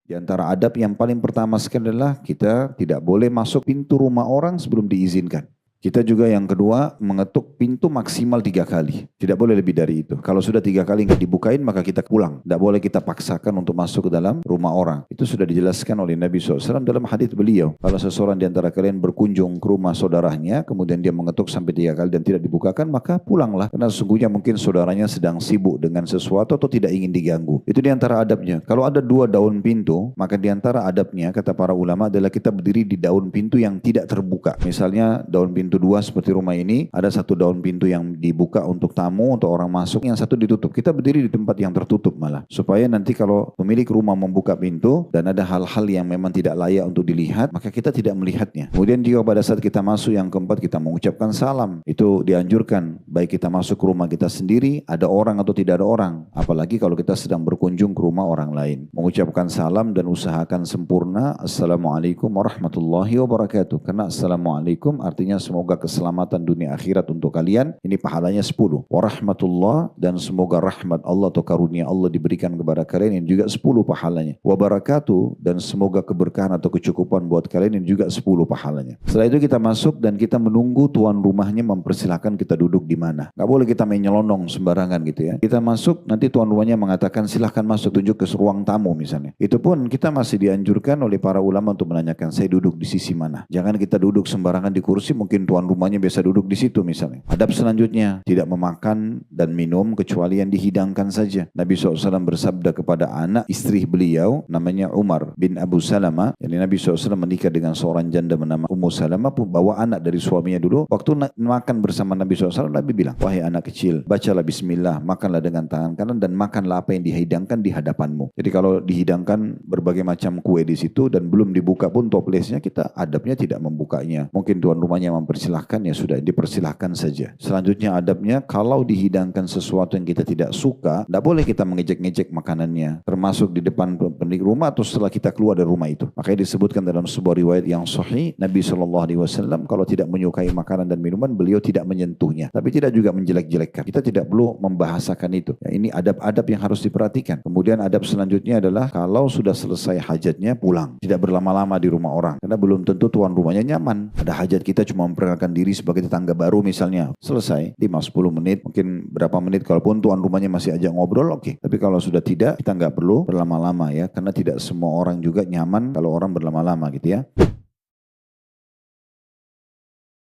Di antara adab yang paling pertama sekali adalah kita tidak boleh masuk pintu rumah orang sebelum diizinkan. Kita juga yang kedua mengetuk pintu maksimal 3 kali. Tidak boleh lebih dari itu. Kalau sudah 3 kali nggak dibukain maka kita pulang. Tidak boleh kita paksakan untuk masuk ke dalam rumah orang. Itu sudah dijelaskan oleh Nabi SAW dalam hadits beliau. Kalau seseorang di antara kalian berkunjung ke rumah saudaranya, kemudian dia mengetuk sampai 3 kali dan tidak dibukakan, maka pulanglah. Karena sesungguhnya mungkin saudaranya sedang sibuk dengan sesuatu atau tidak ingin diganggu. Itu di antara adabnya. Kalau ada 2 daun pintu, maka di antara adabnya kata para ulama adalah kita berdiri di daun pintu yang tidak terbuka. Misalnya daun pintu 2 seperti rumah ini, ada 1 daun pintu yang dibuka untuk tamu, untuk orang masuk, yang 1 ditutup. Kita berdiri di tempat yang tertutup malah. Supaya nanti kalau pemilik rumah membuka pintu dan ada hal-hal yang memang tidak layak untuk dilihat, maka kita tidak melihatnya. Kemudian juga pada saat kita masuk yang keempat, kita mengucapkan salam. Itu dianjurkan, baik kita masuk ke rumah kita sendiri, ada orang atau tidak ada orang. Apalagi kalau kita sedang berkunjung ke rumah orang lain. Mengucapkan salam dan usahakan sempurna. Assalamualaikum warahmatullahi wabarakatuh. Karena Assalamualaikum artinya semoga keselamatan dunia akhirat untuk kalian. Ini pahalanya 10. Warahmatullah, dan semoga rahmat Allah atau karunia Allah diberikan kepada kalian, yang juga 10 pahalanya. Wabarakatuh, dan semoga keberkahan atau kecukupan buat kalian, yang juga 10 pahalanya. Setelah itu kita masuk dan kita menunggu tuan rumahnya mempersilahkan kita duduk di mana. Gak boleh kita main nyelonong sembarangan gitu ya. Kita masuk, nanti tuan rumahnya mengatakan silahkan masuk, tunjuk ke ruang tamu misalnya. Itu pun kita masih dianjurkan oleh para ulama untuk menanyakan saya duduk di sisi mana. Jangan kita duduk sembarangan di kursi, mungkin tuan rumahnya biasa duduk di situ misalnya. Adab selanjutnya, tidak memakan dan minum kecuali yang dihidangkan saja. Nabi SAW bersabda kepada anak istri beliau, namanya Umar bin Abu Salamah. Jadi Nabi SAW menikah dengan seorang janda bernama Ummu Salamah, pun bawa anak dari suaminya dulu. Waktu makan bersama Nabi SAW, Nabi bilang, wahai anak kecil, bacalah bismillah, makanlah dengan tangan kanan, dan makanlah apa yang dihidangkan di hadapanmu. Jadi kalau dihidangkan berbagai macam kue di situ dan belum dibuka pun toplesnya, kita adabnya tidak membukanya. Mungkin tuan rumahnya mempersilahkan, ya sudah dipersilahkan saja. Selanjutnya adabnya, kalau dihidangkan sesuatu yang kita tidak suka, tidak boleh kita mengejek-ngejek makanannya, termasuk di depan pemilik rumah atau setelah kita keluar dari rumah itu. Makanya disebutkan dalam sebuah riwayat yang sahih, Nabi SAW kalau tidak menyukai makanan dan minuman, beliau tidak menyentuhnya, tapi tidak juga menjelek-jelekkan. Kita tidak perlu membahasakan itu. Ya, ini adab-adab yang harus diperhatikan. Kemudian adab selanjutnya adalah kalau sudah selesai hajatnya pulang, tidak berlama-lama di rumah orang, karena belum tentu tuan rumahnya nyaman. Ada hajat kita cuma memperkenalkan diri sebagai tetangga baru misalnya, selesai 5-10 menit, mungkin berapa menit, kalaupun tuan rumahnya masih ajak ngobrol, oke. Tapi kalau sudah tidak, kita nggak perlu berlama-lama ya, karena tidak semua orang juga nyaman kalau orang berlama-lama gitu ya.